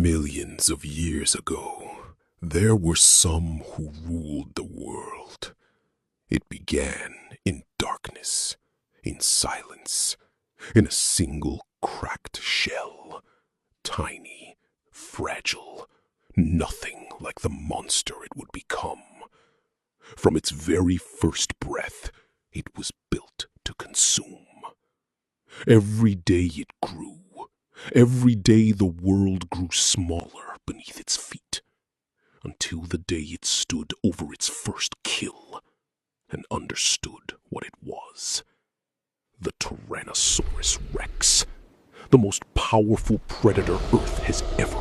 Millions of years ago, there were some who ruled the world. It began in darkness, in silence, in a single cracked shell. Tiny, fragile, nothing like the monster it would become. From its very first breath, it was built to consume. Every day it grew. Every day the world grew smaller beneath its feet, until the day it stood over its first kill and understood what it was. The Tyrannosaurus Rex, the most powerful predator Earth has ever